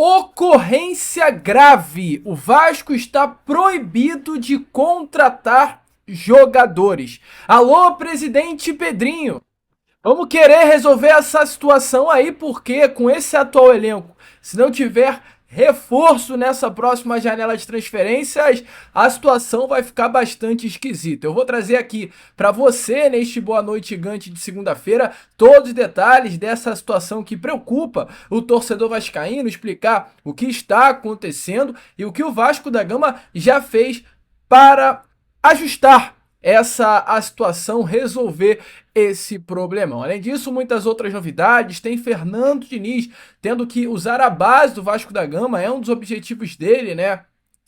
Ocorrência grave. O Vasco está proibido de contratar jogadores. Alô, presidente Pedrinho. Vamos querer resolver essa situação aí, porque com esse atual elenco, se não tiver reforço nessa próxima janela de transferências, a situação vai ficar bastante esquisita. Eu vou trazer aqui para você, neste Boa Noite Gigante de segunda-feira, todos os detalhes dessa situação que preocupa o torcedor vascaíno, explicar o que está acontecendo e o que o Vasco da Gama já fez para ajustar a situação, resolver esse problemão. Além disso, muitas outras novidades. Tem Fernando Diniz tendo que usar a base do Vasco da Gama, é um dos objetivos dele, né?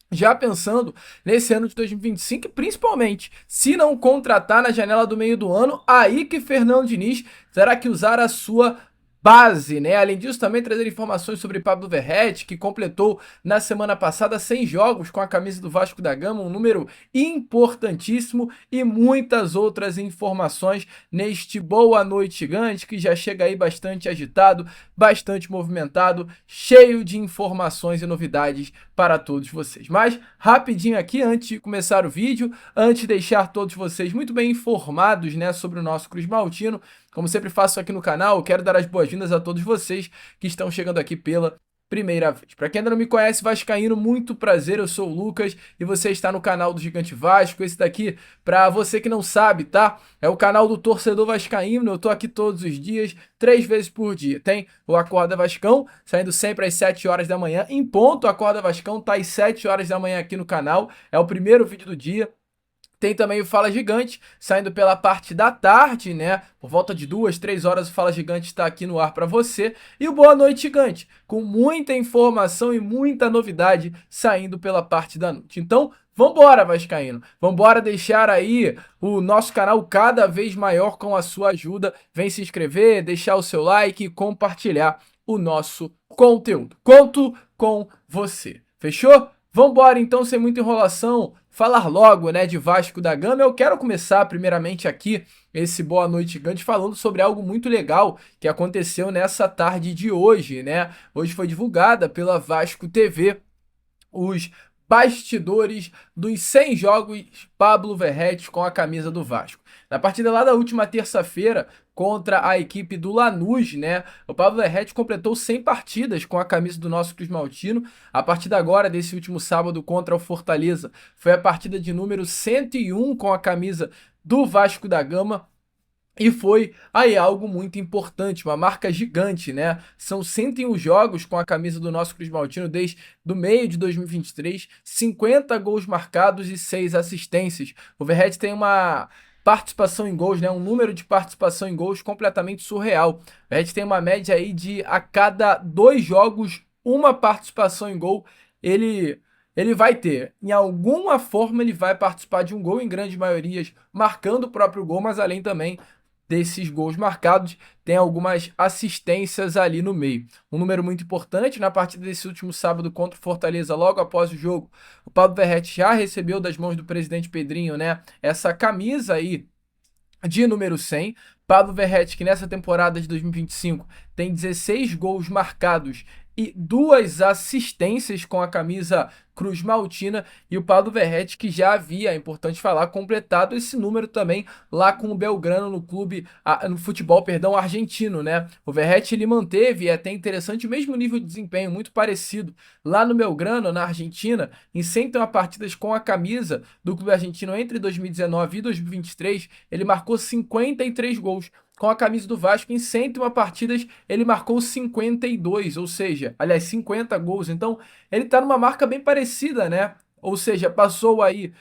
Já pensando nesse ano de 2025, principalmente se não contratar na janela do meio do ano, aí que Fernando Diniz terá que usar a sua base, né? Além disso, também trazer informações sobre Pablo Verratti, que completou na semana passada 100 jogos com a camisa do Vasco da Gama, um número importantíssimo, e muitas outras informações neste Boa Noite Gigante, que já chega aí bastante agitado, bastante movimentado, cheio de informações e novidades para todos vocês. Mas, rapidinho aqui, antes de começar o vídeo, antes de deixar todos vocês muito bem informados, né, sobre o nosso Cruz Maltino, como sempre faço aqui no canal, eu quero dar as boas-vindas a todos vocês que estão chegando aqui pela primeira vez. Para quem ainda não me conhece, vascaíno, muito prazer, eu sou o Lucas e você está no canal do Gigante Vasco. Esse daqui, para você que não sabe, tá? É o canal do torcedor vascaíno, eu tô aqui todos os dias, 3 vezes por dia. Tem o Acorda Vascão, saindo sempre às 7 horas da manhã, em ponto. O Acorda Vascão tá às 7 horas da manhã aqui no canal, é o primeiro vídeo do dia. Tem também o Fala Gigante, saindo pela parte da tarde, né? Por volta de 2, 3 horas o Fala Gigante está aqui no ar para você. E o Boa Noite Gigante, com muita informação e muita novidade saindo pela parte da noite. Então, vambora, vascaíno. Vambora deixar aí o nosso canal cada vez maior com a sua ajuda. Vem se inscrever, deixar o seu like e compartilhar o nosso conteúdo. Conto com você. Fechou? Vambora então, sem muita enrolação, falar logo, né, de Vasco da Gama. Eu quero começar primeiramente aqui esse Boa Noite Gigante falando sobre algo muito legal que aconteceu nessa tarde de hoje, né? Hoje foi divulgada pela Vasco TV os bastidores dos 100 jogos Pablo Verratti com a camisa do Vasco. Na partida lá da última terça-feira contra a equipe do Lanús, né? O Pablo Verratti completou 100 partidas com a camisa do nosso Cruz Maltino. A partida agora desse último sábado contra o Fortaleza foi a partida de número 101 com a camisa do Vasco da Gama. E foi aí algo muito importante, uma marca gigante, né? São 101 jogos com a camisa do nosso Cruz Maltino desde do meio de 2023, 50 gols marcados e 6 assistências. O Verratti tem uma participação em gols, né? Um número de participação em gols completamente surreal. O Verratti tem uma média aí de a cada 2 jogos, uma participação em gol. Ele vai ter, em alguma forma, ele vai participar de um gol, em grandes maiorias, marcando o próprio gol, mas além também desses gols marcados, tem algumas assistências ali no meio. Um número muito importante, na partida desse último sábado contra o Fortaleza, logo após o jogo, o Pablo Verratti já recebeu das mãos do presidente Pedrinho, né, essa camisa aí de número 100. Pablo Verratti, que nessa temporada de 2025 tem 16 gols marcados e 2 assistências com a camisa Cruz Maltina, e o Pablo Verratti, que já havia, é importante falar, completado esse número também lá com o Belgrano no clube, no futebol, perdão, argentino, né? O Verratti, ele manteve, é até interessante, o mesmo nível de desempenho, muito parecido, lá no Belgrano, na Argentina, em 101 partidas com a camisa do clube argentino entre 2019 e 2023, ele marcou 53 gols. Com a camisa do Vasco, em 101 partidas, ele marcou 52, ou seja, aliás, 50 gols. Então, ele tá numa marca bem parecida, né? Ou seja, passou aí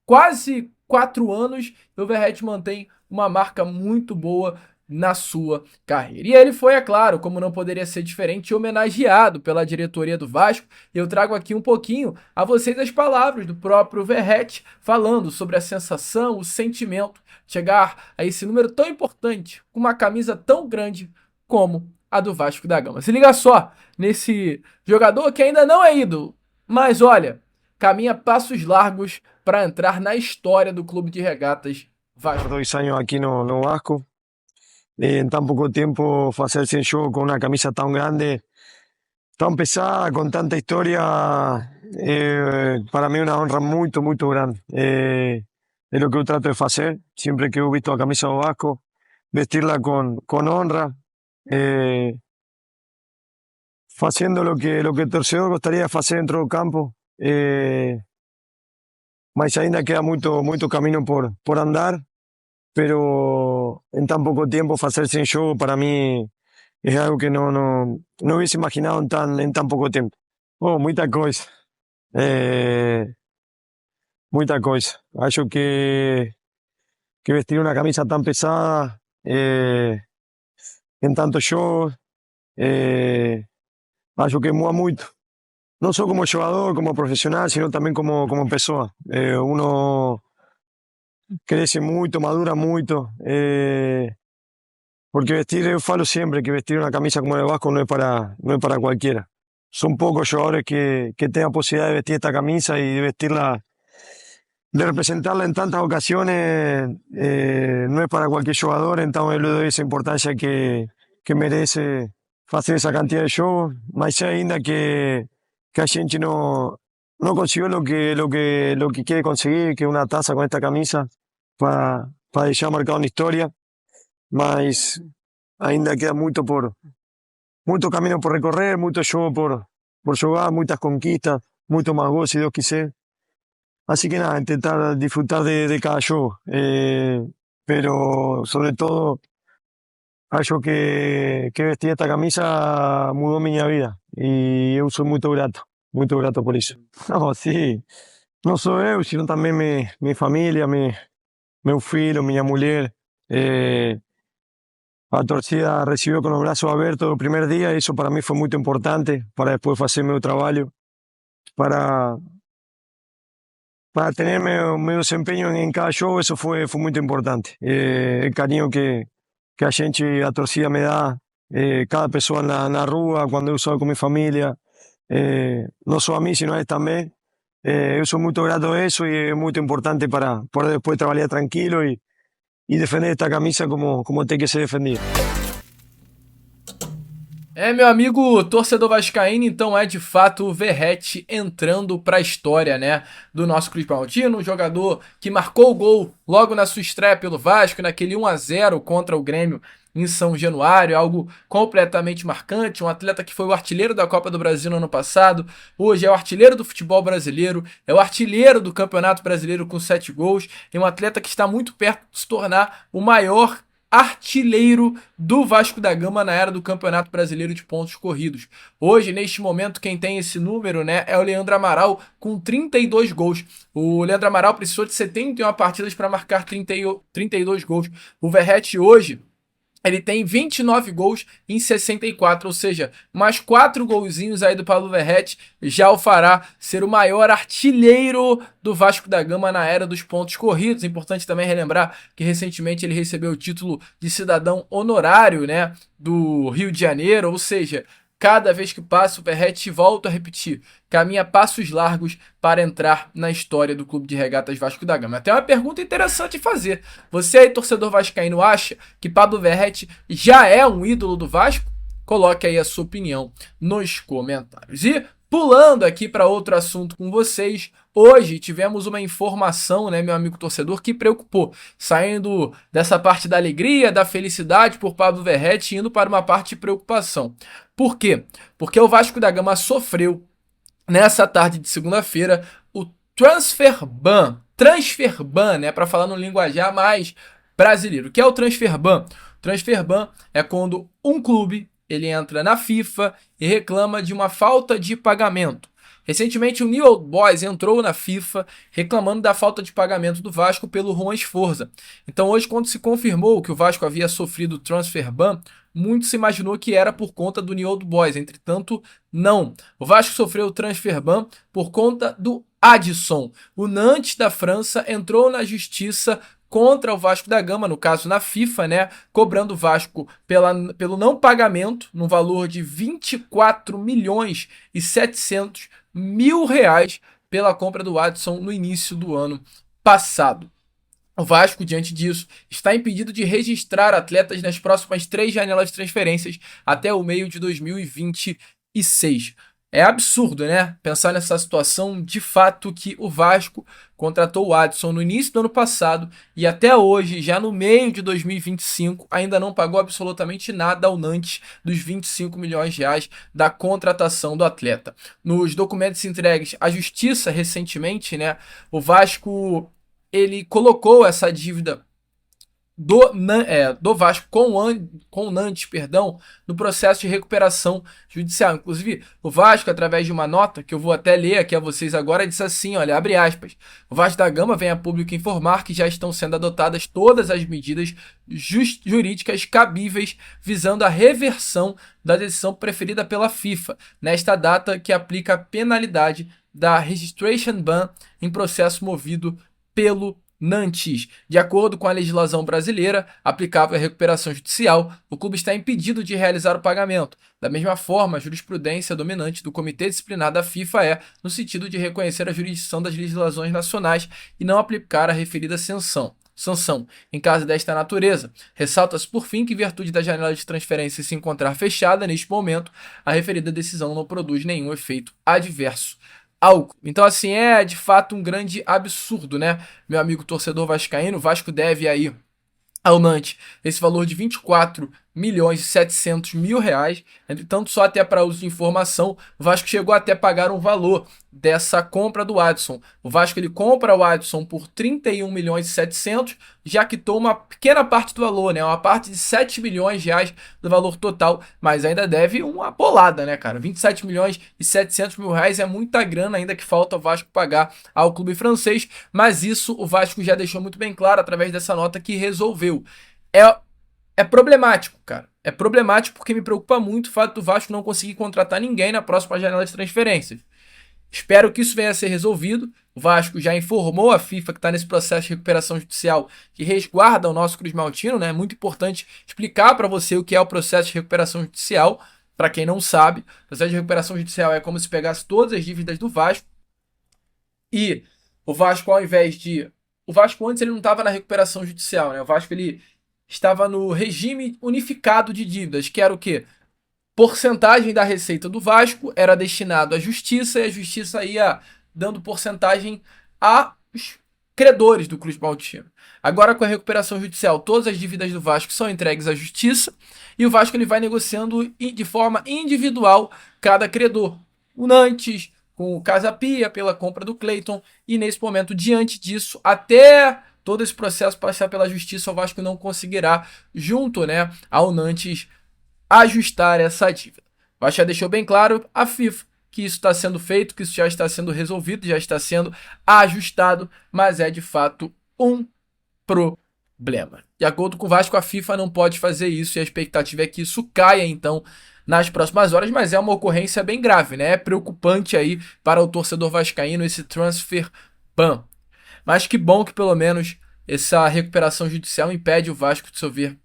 quase 4 anos e o Verratti mantém uma marca muito boa na sua carreira. E ele foi, é claro, como não poderia ser diferente, homenageado pela diretoria do Vasco. Eu trago aqui um pouquinho a vocês as palavras do próprio Verratti falando sobre a sensação, o sentimento de chegar a esse número tão importante, com uma camisa tão grande como a do Vasco da Gama. Se liga só nesse jogador que ainda não é ídolo, mas olha, caminha passos largos para entrar na história do Clube de Regatas Vasco. 2 años aquí no Vasco. En tan poco tiempo hacer 100 jogos con una camisa tan grande tan pesada, con tanta historia, para mí es una honra muy, muy grande. Es lo que yo trato de hacer, siempre que he visto la camisa do Vasco, vestirla con honra, haciendo lo que el torcedor gostaria de hacer dentro del campo. Mas ainda queda mucho camino por andar, pero en tan poco tiempo hacer sin show para mí es algo que no hubiese imaginado en tan poco tiempo. Oh, muita coisa. Muita coisa. Acho que vestir una camisa tan pesada en tantos shows, acho que mueve mucho. No solo como jugador, como profesional, sino también como persona. Uno crece mucho, madura mucho. Porque vestir, yo falo siempre que vestir una camisa como la de Vasco no es para cualquiera. Son pocos jugadores que tengan posibilidad de vestir esta camisa y de vestirla, de representarla en tantas ocasiones. No es para cualquier jugador, entonces yo le doy esa importancia que merece hacer esa cantidad de shows. Más ainda que a gente no consiguió lo que quiere conseguir, que es una taza con esta camisa, para dejar marcado una historia. Mas ainda queda mucho camino por recorrer, mucho show por jugar, muchas conquistas, mucho más gol si Dios quiser. Así que nada, intentar disfrutar de cada show, pero sobre todo algo que vestir esta camisa mudó mi vida y yo soy muy grato por eso. No, sí, no solo yo, sino también mi familia, meu filho, minha mulher. La torcida recibió con los brazos abiertos el primer día y eso para mí fue muy importante para después hacer mi trabajo, para, para tener mi desempeño en cada show. Eso fue muy importante. El cariño que a gente, a torcida me da, cada persona en la rúa, cuando he usado con mi familia, no solo a mí, sino a él también. Yo soy muy grato de eso y es muy importante para poder después trabajar tranquilo y defender esta camisa como tem que ser defendida. Meu amigo torcedor vascaíno, então é de fato o Verratti entrando para a história, né, do nosso Cruz Maltino, um jogador que marcou o gol logo na sua estreia pelo Vasco, naquele 1-0 contra o Grêmio em São Januário, algo completamente marcante, um atleta que foi o artilheiro da Copa do Brasil no ano passado, hoje é o artilheiro do futebol brasileiro, é o artilheiro do Campeonato Brasileiro com 7 gols, é um atleta que está muito perto de se tornar o maior artilheiro do Vasco da Gama na era do Campeonato Brasileiro de pontos corridos. Hoje, neste momento, quem tem esse número, né, é o Leandro Amaral com 32 gols. O Leandro Amaral precisou de 71 partidas para marcar 32 gols. O Verratti hoje, ele tem 29 gols em 64, ou seja, mais 4 golzinhos aí do Pablo Verratti já o fará ser o maior artilheiro do Vasco da Gama na era dos pontos corridos. Importante também relembrar que recentemente ele recebeu o título de cidadão honorário, né, do Rio de Janeiro, ou seja, cada vez que passa o Verratti, volta a repetir, caminha passos largos para entrar na história do Clube de Regatas Vasco da Gama. Até uma pergunta interessante de fazer. Você aí, torcedor vascaíno, acha que Pablo Verratti já é um ídolo do Vasco? Coloque aí a sua opinião nos comentários. E pulando aqui para outro assunto com vocês, hoje tivemos uma informação, né, meu amigo torcedor, que preocupou, saindo dessa parte da alegria, da felicidade por Pablo Verratti, indo para uma parte de preocupação. Por quê? Porque o Vasco da Gama sofreu, nessa tarde de segunda-feira, o transfer ban, né, para falar no linguajar mais brasileiro. O que é o transfer ban? O transfer ban é quando um clube ele entra na FIFA e reclama de uma falta de pagamento. Recentemente, o New Old Boys entrou na FIFA reclamando da falta de pagamento do Vasco pelo Juan Sforza. Então, hoje, quando se confirmou que o Vasco havia sofrido o transfer ban, muito se imaginou que era por conta do New Old Boys. Entretanto, não. O Vasco sofreu o transfer ban por conta do Adson. O Nantes da França entrou na justiça contra o Vasco da Gama, no caso na FIFA, né, cobrando o Vasco pelo não pagamento, no valor de 24 milhões e 700 mil reais pela compra do Adson no início do ano passado. O Vasco, diante disso, está impedido de registrar atletas nas próximas 3 janelas de transferências até o meio de 2023. 2006. É absurdo, né? Pensar nessa situação, de fato, que o Vasco contratou o Adson no início do ano passado e até hoje, já no meio de 2025, ainda não pagou absolutamente nada ao Nantes dos 25 milhões de reais da contratação do atleta. Nos documentos entregues à Justiça recentemente, né, o Vasco ele colocou essa dívida do Vasco com o Nantes, perdão, no processo de recuperação judicial. Inclusive, o Vasco, através de uma nota, que eu vou até ler aqui a vocês agora, disse assim, olha, abre aspas, o Vasco da Gama vem a público informar que já estão sendo adotadas todas as medidas jurídicas cabíveis visando a reversão da decisão preferida pela FIFA, nesta data que aplica a penalidade da registration ban em processo movido pelo Nantes. De acordo com a legislação brasileira aplicável à recuperação judicial, o clube está impedido de realizar o pagamento. Da mesma forma, a jurisprudência dominante do Comitê Disciplinar da FIFA é no sentido de reconhecer a jurisdição das legislações nacionais e não aplicar a referida sanção. Em caso desta natureza, ressalta-se por fim que, em virtude da janela de transferência se encontrar fechada neste momento, a referida decisão não produz nenhum efeito adverso. Então, assim, é de fato um grande absurdo, né? Meu amigo torcedor vascaíno, o Vasco deve aí ao Nantes esse valor de 24 milhões e 700 mil reais. Entretanto, só até para uso de informação, o Vasco chegou até a pagar um valor dessa compra do Adson. O Vasco ele compra o Adson por 31 milhões e 700, já quitou uma pequena parte do valor, né? Uma parte de 7 milhões de reais do valor total, mas ainda deve uma bolada, né, cara? 27 milhões e 700 mil reais é muita grana ainda que falta o Vasco pagar ao clube francês, mas isso o Vasco já deixou muito bem claro através dessa nota que resolveu. É problemático, cara. É problemático porque me preocupa muito o fato do Vasco não conseguir contratar ninguém na próxima janela de transferências. Espero que isso venha a ser resolvido. O Vasco já informou a FIFA que está nesse processo de recuperação judicial que resguarda o nosso Cruz Maltino, né? É muito importante explicar para você o que é o processo de recuperação judicial. Para quem não sabe, o processo de recuperação judicial é como se pegasse todas as dívidas do Vasco e o Vasco, ao invés de... O Vasco antes ele não estava na recuperação judicial, né? O Vasco ele estava no regime unificado de dívidas, que era o quê? Porcentagem da receita do Vasco era destinado à justiça e a justiça ia dando porcentagem aos credores do Cruz Maltino. Agora, com a recuperação judicial, todas as dívidas do Vasco são entregues à justiça e o Vasco ele vai negociando de forma individual cada credor. O Nantes com o Casa Pia pela compra do Cleiton e nesse momento, diante disso, até todo esse processo passar pela justiça, o Vasco não conseguirá, junto, né, ao Nantes, ajustar essa dívida. O Vasco já deixou bem claro a FIFA que isso está sendo feito, que isso já está sendo resolvido, já está sendo ajustado, mas é de fato um problema. De acordo com o Vasco, a FIFA não pode fazer isso e a expectativa é que isso caia, então, nas próximas horas, mas é uma ocorrência bem grave, né? É preocupante aí para o torcedor vascaíno esse transfer ban. Mas que bom que pelo menos essa recuperação judicial impede o Vasco de sofrer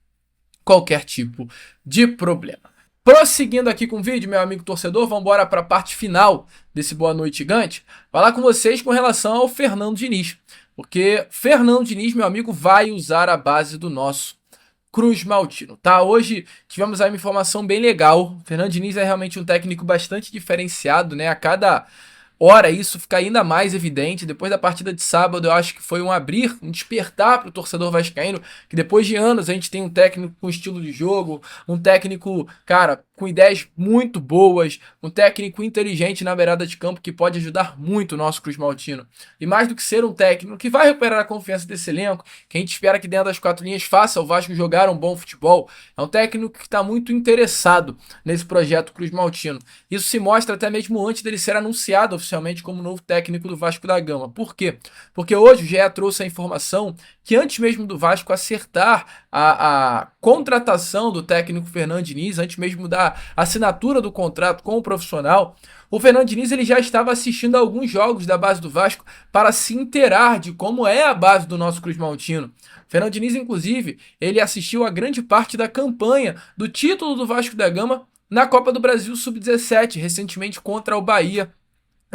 qualquer tipo de problema. Prosseguindo aqui com o vídeo, meu amigo torcedor, vamos embora para a parte final desse Boa Noite Gigante. Falar com vocês com relação ao Fernando Diniz. Porque Fernando Diniz, meu amigo, vai usar a base do nosso Cruz Maltino, tá? Hoje tivemos aí uma informação bem legal. Fernando Diniz é realmente um técnico bastante diferenciado, né? A cada hora isso fica ainda mais evidente. Depois da partida de sábado, eu acho que foi um abrir, um despertar para o torcedor vascaíno, que depois de anos a gente tem um técnico com estilo de jogo, um técnico, cara, com ideias muito boas, um técnico inteligente na beirada de campo que pode ajudar muito o nosso Cruz Maltino. E mais do que ser um técnico que vai recuperar a confiança desse elenco, que a gente espera que dentro das quatro linhas faça o Vasco jogar um bom futebol, é um técnico que está muito interessado nesse projeto Cruz Maltino. Isso se mostra até mesmo antes dele ser anunciado oficialmente como novo técnico do Vasco da Gama. Por quê? Porque hoje o GE trouxe a informação que antes mesmo do Vasco acertar a contratação do técnico Fernando Diniz, antes mesmo da assinatura do contrato com o profissional, o Fernando Diniz ele já estava assistindo a alguns jogos da base do Vasco para se inteirar de como é a base do nosso Cruz Maltino. O Fernando Diniz, inclusive, ele assistiu a grande parte da campanha do título do Vasco da Gama na Copa do Brasil Sub-17, recentemente contra o Bahia.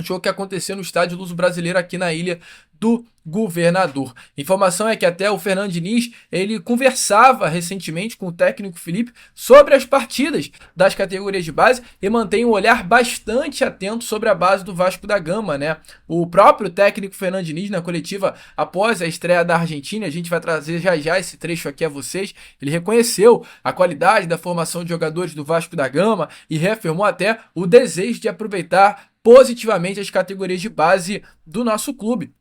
Jogo que aconteceu no estádio Luso Brasileiro aqui na ilha do Governador. Informação é que até o Fernando Diniz, ele conversava recentemente com o técnico Felipe sobre as partidas das categorias de base e mantém um olhar bastante atento sobre a base do Vasco da Gama, né? O próprio técnico Fernando Diniz, na coletiva após a estreia da Argentina, a gente vai trazer já esse trecho aqui a vocês, ele reconheceu a qualidade da formação de jogadores do Vasco da Gama e reafirmou até o desejo de aproveitar positivamente as categorias de base do nosso clube.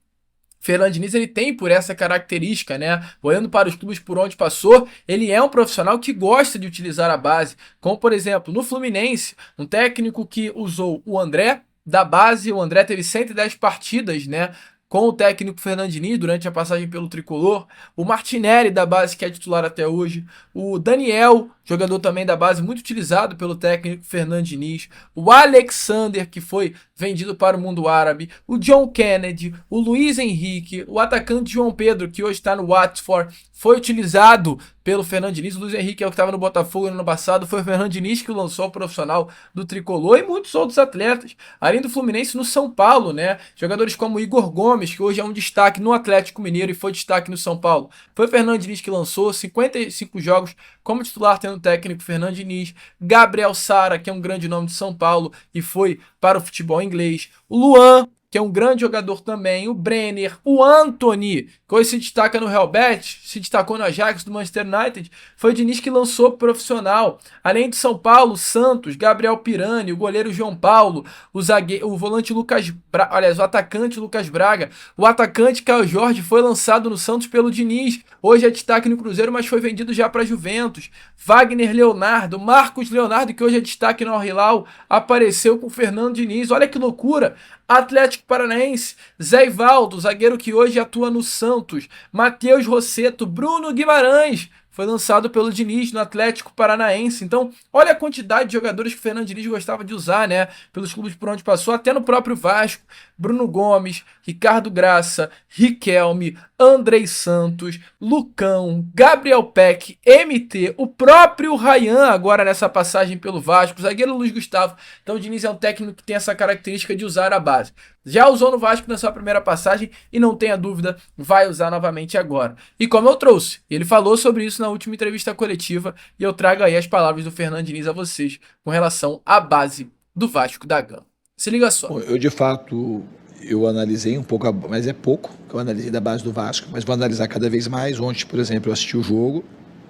Fernando Diniz, ele tem por essa característica, né? Olhando para os clubes por onde passou, ele é um profissional que gosta de utilizar a base, como por exemplo no Fluminense, um técnico que usou o André da base. O André teve 110 partidas, né, com o técnico Fernando Diniz durante a passagem pelo Tricolor, o Martinelli da base, que é titular até hoje, o Daniel, jogador também da base, muito utilizado pelo técnico Fernando Diniz, o Alexander, que foi vendido para o mundo árabe, o John Kennedy, o Luiz Henrique, o atacante João Pedro, que hoje está no Watford, foi utilizado pelo Fernando Diniz. O Luiz Henrique é o que estava no Botafogo no ano passado, foi o Fernando Diniz que lançou o profissional do Tricolor, e muitos outros atletas, além do Fluminense, no São Paulo, né? Jogadores como o Igor Gomes, que hoje é um destaque no Atlético Mineiro e foi destaque no São Paulo. Foi o Fernando Diniz que lançou 55 jogos como titular, tendo o técnico Fernando Diniz. Gabriel Sara, que é um grande nome de São Paulo e foi para o futebol inglês. O Luan, que é um grande jogador também, o Brenner, o Antony, que hoje se destaca no Real Betis, se destacou no Ajax do Manchester United, foi o Diniz que lançou profissional. Além de São Paulo, Santos, Gabriel Pirani, o goleiro João Paulo, o volante Lucas Braga, aliás, o atacante Lucas Braga, o atacante Caio Jorge foi lançado no Santos pelo Diniz, hoje é destaque no Cruzeiro, mas foi vendido já para Juventus. Wagner Leonardo, Marcos Leonardo, que hoje é destaque no Al Hilal, apareceu com o Fernando Diniz, olha que loucura. Atlético Paranaense, Zé Ivaldo, zagueiro que hoje atua no Santos, Matheus Rosseto, Bruno Guimarães, foi lançado pelo Diniz no Atlético Paranaense. Então, olha a quantidade de jogadores que o Fernando Diniz gostava de usar, né? Pelos clubes por onde passou, até no próprio Vasco. Bruno Gomes, Ricardo Graça, Riquelme, Andrei Santos, Lucão, Gabriel Peck, MT, o próprio Ryan agora nessa passagem pelo Vasco, o zagueiro Luiz Gustavo. Então o Diniz é um técnico que tem essa característica de usar a base. Já usou no Vasco na sua primeira passagem e não tenha dúvida, vai usar novamente agora. E como eu trouxe, ele falou sobre isso na última entrevista coletiva e eu trago aí as palavras do Fernando Diniz a vocês com relação à base do Vasco da Gama. Se liga só. Bom, eu de fato, eu analisei um pouco, mas é pouco que eu analisei da base do Vasco, mas vou analisar cada vez mais. Ontem, por exemplo, eu assisti o jogo,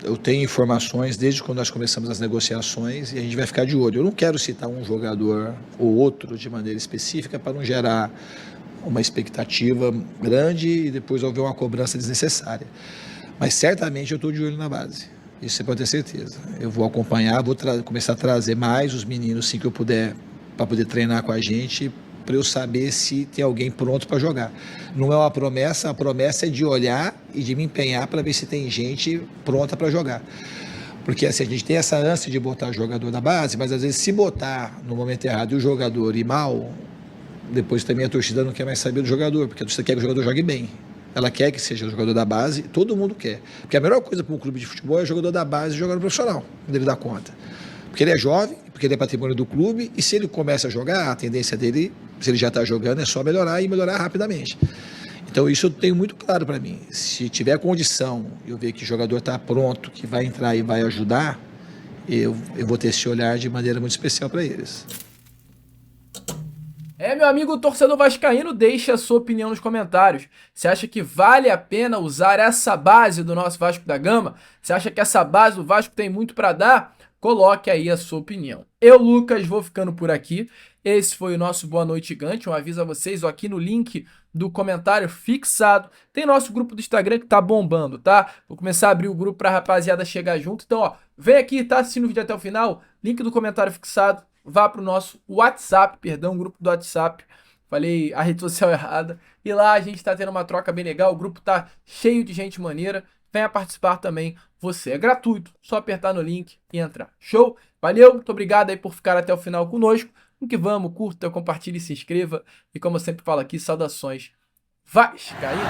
eu tenho informações desde quando nós começamos as negociações e a gente vai ficar de olho. Eu não quero citar um jogador ou outro de maneira específica para não gerar uma expectativa grande e depois haver uma cobrança desnecessária. Mas certamente eu estou de olho na base. Isso você pode ter certeza. Eu vou acompanhar, vou começar a trazer mais os meninos, sim, que eu puder, para poder treinar com a gente, para eu saber se tem alguém pronto para jogar. Não é uma promessa, a promessa é de olhar e de me empenhar para ver se tem gente pronta para jogar. Porque assim, a gente tem essa ânsia de botar jogador na base, mas às vezes se botar no momento errado e o jogador ir mal, depois também a torcida não quer mais saber do jogador, porque a torcida quer que o jogador jogue bem. Ela quer que seja o jogador da base, todo mundo quer. Porque a melhor coisa para um clube de futebol é o jogador da base e o jogador profissional, quando ele dá conta. Porque ele é jovem, porque ele é patrimônio do clube, e se ele começa a jogar, a tendência dele, se ele já está jogando, é só melhorar e melhorar rapidamente. Então isso eu tenho muito claro para mim. Se tiver condição, eu ver que o jogador está pronto, que vai entrar e vai ajudar, eu vou ter esse olhar de maneira muito especial para eles. Meu amigo torcedor vascaíno, deixe a sua opinião nos comentários. Você acha que vale a pena usar essa base do nosso Vasco da Gama? Você acha que essa base do Vasco tem muito para dar? Coloque aí a sua opinião. Eu, Lucas, vou ficando por aqui. Esse foi o nosso Boa Noite Gigante. Um aviso a vocês, ó, aqui no link do comentário fixado, tem nosso grupo do Instagram que tá bombando, tá? Vou começar a abrir o grupo pra rapaziada chegar junto. Então, ó, vem aqui, tá assistindo o vídeo até o final, link do comentário fixado, vá pro nosso WhatsApp, grupo do WhatsApp. Falei a rede social errada. E lá a gente tá tendo uma troca bem legal, o grupo tá cheio de gente maneira. Venha participar também, você. É gratuito, só apertar no link e entrar. Show? Valeu, muito obrigado aí por ficar até o final conosco. Vamos que vamos, curta, compartilhe e se inscreva. E como eu sempre falo aqui, saudações vascaínas.